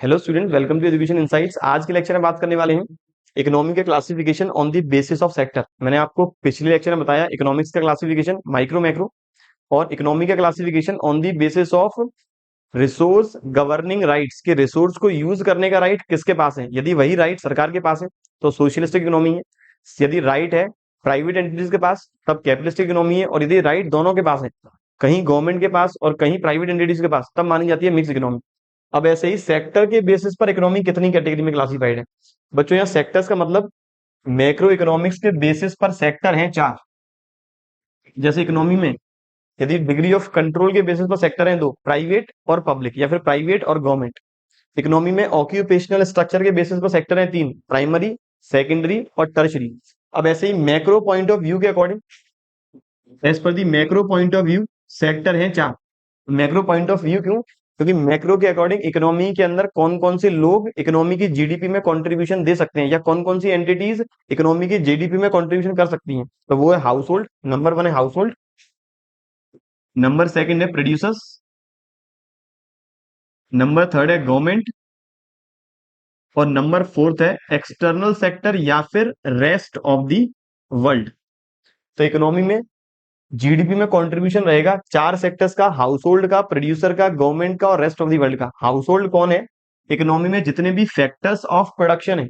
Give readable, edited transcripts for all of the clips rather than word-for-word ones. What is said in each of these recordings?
Hello student, welcome to education insights. आज के lecture में बात करने वाले हैं इकोनॉमी के classification on the basis of sector. मैंने आपको पिछले लेक्चर में बताया इकोनॉमिक्स का क्लासिफिकेशन माइक्रो मैक्रो, और इकोनॉमी का classification on the basis of resource governing rights के रिसोर्स को यूज करने का राइट किसके पास है। यदि वही राइट सरकार के पास है तो सोशलिस्टिक इकोनॉमी है। यदि राइट है प्राइवेट एंटिटीज के पास तब कैपिटलिस्टिक इकोनॉमी है। और यदि राइट दोनों के पास है, कहीं गवर्नमेंट के पास और कहीं प्राइवेट एंटिटीज के पास, तब मानी जाती है मिक्स इकोनॉमी। अब ऐसे ही सेक्टर के बेसिस पर इकोनॉमी कितनी कैटेगरी में क्लासिफाइड है बच्चों। यहाँ सेक्टर्स का मतलब मैक्रो इकोनॉमिक्स के बेसिस पर सेक्टर हैं चार। जैसे इकोनॉमी में यदि डिग्री ऑफ कंट्रोल के बेसिस पर सेक्टर हैं दो, प्राइवेट और पब्लिक या फिर प्राइवेट और गवर्नमेंट। इकोनॉमी में ऑक्यूपेशनल स्ट्रक्चर के बेसिस पर सेक्टर हैं तीन, प्राइमरी, सेकेंडरी और टर्शरी। अब ऐसे ही मैक्रो पॉइंट ऑफ व्यू के according, as per the macro point of view, sector हैं चार। मैक्रो पॉइंट ऑफ व्यू क्यों? क्योंकि मैक्रो के अकॉर्डिंग इकोनॉमी के अंदर कौन कौन से लोग इकोनॉमी की जीडीपी में कंट्रीब्यूशन दे सकते हैं, या कौन कौन सी एंटिटीज इकोनॉमी की जीडीपी में कंट्रीब्यूशन कर सकती हैं। तो वो है हाउस होल्ड, नंबर वन है हाउस होल्ड, नंबर सेकंड है प्रोड्यूसर्स, नंबर थर्ड है गवर्नमेंट, और नंबर फोर्थ है एक्सटर्नल सेक्टर या फिर रेस्ट ऑफ द वर्ल्ड। तो इकोनॉमी में जीडीपी में कंट्रीब्यूशन रहेगा चार सेक्टर्स का, हाउस होल्ड का, प्रोड्यूसर का, गवर्नमेंट का और रेस्ट ऑफ द वर्ल्ड का। हाउस होल्ड कौन है? इकोनॉमी में जितने भी फैक्टर्स ऑफ प्रोडक्शन है,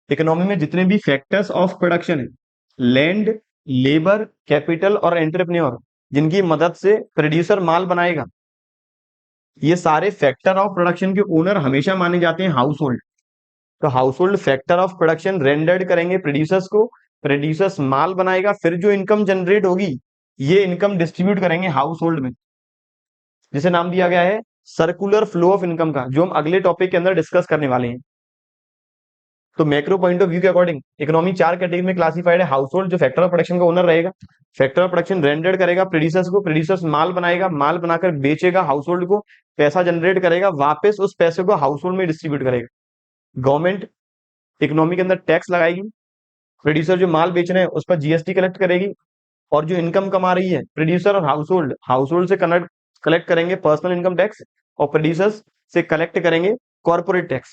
इकोनॉमी में जितने भी फैक्टर्स ऑफ प्रोडक्शन है, लैंड, लेबर, कैपिटल और एंटरप्रेन्योर, जिनकी मदद से प्रोड्यूसर माल बनाएगा, ये सारे फैक्टर ऑफ प्रोडक्शन के ओनर हमेशा माने जाते हैं हाउस होल्ड। तो house hold factor of production rendered करेंगे प्रोड्यूसर्स को, प्रोड्यूसर्स माल बनाएगा, फिर जो इनकम जनरेट होगी ये इनकम डिस्ट्रीब्यूट करेंगे हाउस होल्ड में, जिसे नाम दिया गया है सर्कुलर फ्लो ऑफ इनकम का, जो हम अगले टॉपिक के अंदर डिस्कस करने वाले हैं। तो मैक्रो पॉइंट ऑफ व्यू के अकॉर्डिंग इकोनॉमी चार कैटेगरी में क्लासिफाइड है। हाउस होल्ड जो फैक्टर ऑफ प्रोडक्शन का ओनर रहेगा, फैक्टर ऑफ प्रोडक्शन रेंडर्ड करेगा प्रोड्यूसर्स को, प्रोड्यूसर्स माल बनाएगा, माल बनाकर बेचेगा हाउस होल्ड को, पैसा जनरेट करेगा, वापस उस पैसे को हाउस होल्ड में डिस्ट्रीब्यूट करेगा। गवर्नमेंट इकोनॉमी के अंदर टैक्स लगाएगी, प्रोड्यूसर जो माल बेच रहे हैं उस पर जीएसटी कलेक्ट करेगी, और जो इनकम कमा रही है प्रोड्यूसर और हाउस होल्ड से कलेक्ट करेंगे पर्सनल इनकम टैक्स, और प्रोड्यूसर्स से कलेक्ट करेंगे कॉर्पोरेट टैक्स।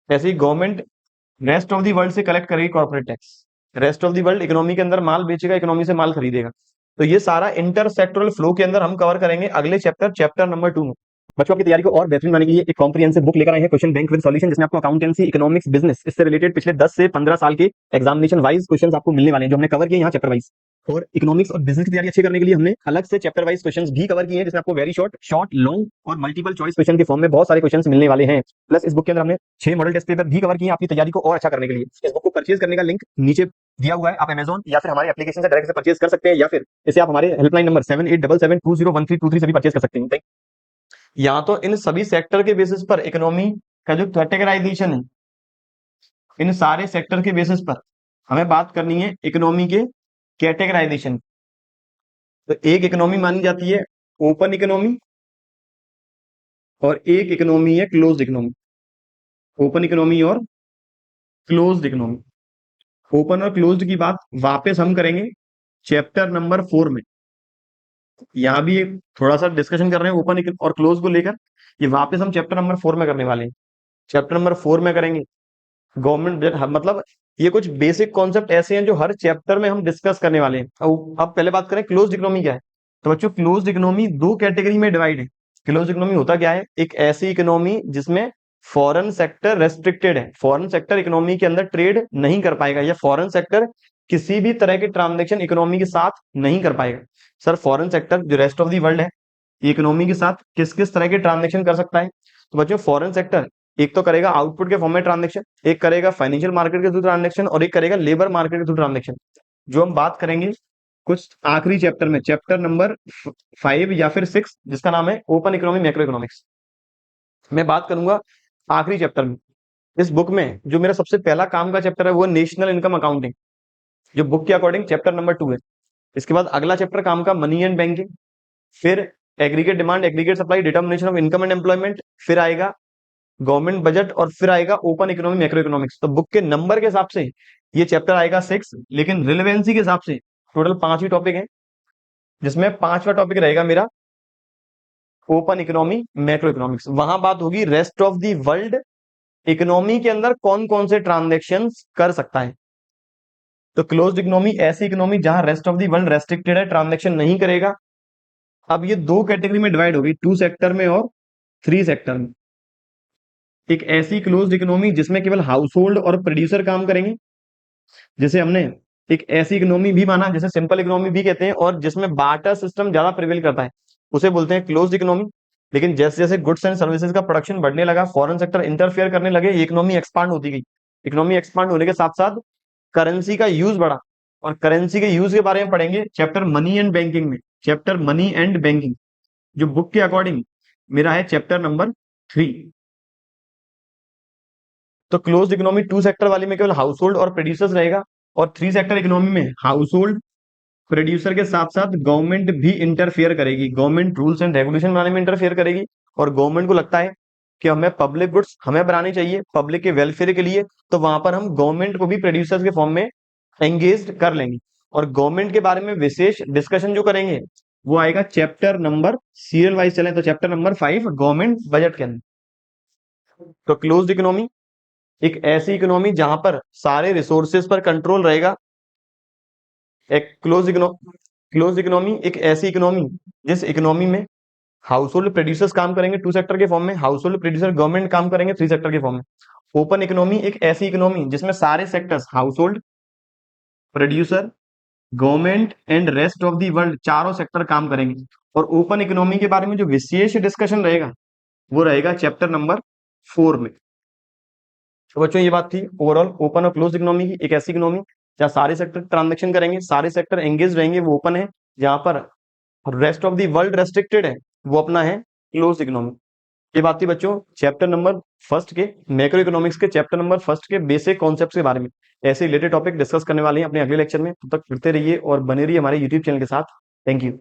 ऐसे ही government rest of the world से कलेक्ट करेगी corporate tax. Rest of the world economy के अंदर माल बेचेगा, इकोनॉमी से माल खरीदेगा। तो ये सारा इंटर सेक्टोरल फ्लो के अंदर हम कवर करेंगे अगले चैप्टर नंबर 2 में। बच्चों की तैयारी को और बेहतरीन बनाने के लिए एक कॉम्प्रिहेंसिव बुक लेकर आए हैं, क्वेश्चन बैंक विद सॉल्यूशन, जिसमें आपको अकाउंटेंसी, इकोनॉमिक्स, बिजनेस, इससे रिलेटेड पिछले 10 से 15 साल के एग्जामिनेशन वाइज क्वेश्चंस आपको मिलने वाले हैं, जो हमने कवर किए यहाँ चैप्टर वाइज। और इकोनॉमिक्स और बिजनेस की तैयारी अच्छी करने के लिए हमने अलग से चैप्टर वाइज क्वेश्चंस भी कवर किए हैं, जिसमें आपको वेरी शॉर्ट, लॉन्ग और मल्टीपल चॉइस क्वेश्चन के फॉर्म में बहुत सारे क्वेश्चंस मिलने वाले हैं। प्लस इस बुक के अंदर हमने 6 मॉडल टेस्ट पेपर भी कवर किए हैं आपकी तैयारी को और अच्छा करने के लिए। इस बुक को परचेज करने का लिंक नीचे दिया हुआ है, आप अमेजॉन या फिर हमारे एप्लीकेशन से डायरेक्ट से परचेज कर सकते हैं, या फिर इसे आप हमारे हेल्पलाइन नंबर 7877201323 से भी परचेज कर सकते हैं। यहाँ तो इन सभी सेक्टर के बेसिस पर इकोनॉमी का जो कैटेगराइजेशन है, इन सारे सेक्टर के बेसिस पर हमें बात करनी है इकोनॉमी के कैटेगराइजेशन। तो एक इकोनॉमी मानी जाती है ओपन इकोनॉमी, और एक इकोनॉमी है क्लोज्ड इकोनॉमी। ओपन इकोनॉमी और क्लोज्ड इकोनॉमी। ओपन और क्लोज्ड की बात वापस हम करेंगे चैप्टर नंबर 4 में। यहां भी थोड़ा सा डिस्कशन कर रहे हैं ओपन और क्लोज को लेकर, ये वापस हम चैप्टर नंबर 4 में करने वाले हैं। चैप्टर नंबर 4 में करेंगे गवर्नमेंट डेट, मतलब ये कुछ बेसिक कॉन्सेप्ट ऐसे हैं जो हर चैप्टर में हम डिस्कस करने वाले हैं। अब पहले बात करें क्लोज्ड इकोनॉमी क्या है। तो बच्चों क्लोज्ड इकोनॉमी दो कैटेगरी में डिवाइड है। क्लोज्ड इकोनॉमी होता क्या है? एक ऐसी इकोनॉमी जिसमें फॉरेन सेक्टर रेस्ट्रिक्टेड है, फॉरेन सेक्टर इकोनॉमी के अंदर ट्रेड नहीं कर पाएगा, या फॉरेन सेक्टर किसी भी तरह के ट्रांजेक्शन इकोनॉमी के साथ नहीं कर पाएगा। सर फॉरेन सेक्टर जो रेस्ट ऑफ दी वर्ल्ड है, इकोनॉमी के साथ किस किस तरह के ट्रांजेक्शन कर सकता है? तो बच्चों फॉरेन सेक्टर एक तो करेगा आउटपुट के फॉर्म में ट्रांजेक्शन, एक करेगा फाइनेंशियल मार्केट के थ्रू ट्रांजेक्शन, और एक करेगा लेबर मार्केट के थ्रू ट्रांजेक्शन। जो हम बात करेंगे कुछ आखिरी चैप्टर में, चैप्टर नंबर 5 या फिर 6, जिसका नाम है ओपन इकोनॉमी मैक्रो इकोनॉमिक्स, मैं बात करूंगा आखिरी चैप्टर में। इस बुक में जो मेरा सबसे पहला काम का चैप्टर है वो नेशनल इनकम अकाउंटिंग, जो बुक के अकॉर्डिंग चैप्टर नंबर 2 है। इसके बाद अगला चैप्टर काम का मनी एंड बैंकिंग, फिर aggregate demand, aggregate supply, determination of income and employment, फिर आएगा गवर्नमेंट बजट, और फिर आएगा ओपन इकोनॉमी मैक्रो इकोनॉमिक्स। तो बुक के नंबर के हिसाब से ये चैप्टर आएगा 6, लेकिन रिलेवेंसी के हिसाब से टोटल 5 ही टॉपिक है, जिसमें 5वां टॉपिक रहेगा मेरा ओपन इकोनॉमी मैक्रो इकोनॉमिक्स। वहां बात होगी rest of the world economy के अंदर कौन कौन से ट्रांजेक्शन्स कर सकता है। तो क्लोज्ड इकोनॉमी ऐसी इकोनॉमी जहां rest of the world restricted है, ट्रांजेक्शन नहीं करेगा। अब ये दो कैटेगरी में डिवाइड हो गई, 2 सेक्टर में और 3 सेक्टर में। एक ऐसी क्लोज्ड इकोनॉमी जिसमें केवल हाउस होल्ड और प्रोड्यूसर काम करेंगे, जैसे हमने एक ऐसी इकोनॉमी भी माना जैसे सिंपल इकोनॉमी भी कहते हैं, और जिसमें बार्टर सिस्टम ज्यादा प्रिवेल करता है, उसे बोलते हैं क्लोज्ड इकोनॉमी। लेकिन जैसे जैसे गुड्स एंड सर्विसेज का प्रोडक्शन बढ़ने लगा, फॉरेन सेक्टर इंटरफेयर करने लगे, इकोनॉमी एक्सपांड होती गई। इकोनॉमी एक्सपांड होने के साथ साथ करेंसी का यूज बढ़ा, और करेंसी के यूज के बारे में पढ़ेंगे चैप्टर मनी एंड बैंकिंग में। चैप्टर मनी एंड बैंकिंग जो बुक के अकॉर्डिंग मेरा है चैप्टर नंबर 3। तो क्लोज्ड इकोनॉमी 2 सेक्टर वाली में केवल हाउस होल्ड और प्रोड्यूसर्स रहेगा, और 3 सेक्टर इकोनॉमी में हाउस होल्ड प्रोड्यूसर के साथ साथ गवर्नमेंट भी इंटरफेयर करेगी। गवर्नमेंट रूल्स एंड रेगुलेशन बनाने में इंटरफेयर करेगी, और गवर्नमेंट को लगता है कि हमें पब्लिक गुड्स हमें बनानी चाहिए पब्लिक के वेलफेयर के लिए, तो वहां पर हम गवर्नमेंट को भी प्रोड्यूसर्स के फॉर्म में एंगेज कर लेंगे। और गवर्नमेंट के बारे में विशेष डिस्कशन जो करेंगे वो आएगा चैप्टर नंबर, सीरियल वाइज चले तो चैप्टर नंबर 5 गवर्नमेंट बजट के अंदर। तो क्लोज्ड इकोनॉमी एक ऐसी इकोनॉमी जहां पर सारे रिसोर्सेज पर कंट्रोल रहेगा। एक क्लोज इकोनॉमी एक ऐसी इकोनॉमी जिस इकोनॉमी में हाउस होल्ड प्रोड्यूसर्स काम करेंगे 2 सेक्टर के फॉर्म में, हाउस होल्ड प्रोड्यूसर गवर्नमेंट काम करेंगे 3 सेक्टर के फॉर्म में। ओपन इकोनॉमी एक ऐसी इकोनॉमी जिसमें सारे sectors house hold producer government and rest of the world चारों सेक्टर काम करेंगे। और ओपन इकोनॉमी के बारे में जो विशेष डिस्कशन रहेगा वो रहेगा चैप्टर नंबर 4 में। तो बच्चों ये बात थी ओवरऑल ओपन और क्लोज इकोनॉमी की। एक ऐसी इकोनॉमी जहाँ सारे सेक्टर ट्रांजेक्शन करेंगे, सारे सेक्टर एंगेज रहेंगे, वो ओपन है। जहां पर rest of the world restricted है, वो अपना है क्लोज इकोनॉमी। ये बात थी बच्चों चैप्टर नंबर फर्स्ट के मैक्रो इकोनॉमिक्स के चैप्टर नंबर फर्स्ट के बेसिक कॉन्सेप्ट्स के बारे में। ऐसे रिलेटेड टॉपिक डिस्कस करने वाले हैं अपने अगले लेक्चर में। तब तक पढ़ते रहिए और बने रहिए हमारे यूट्यूब चैनल के साथ। Thank you.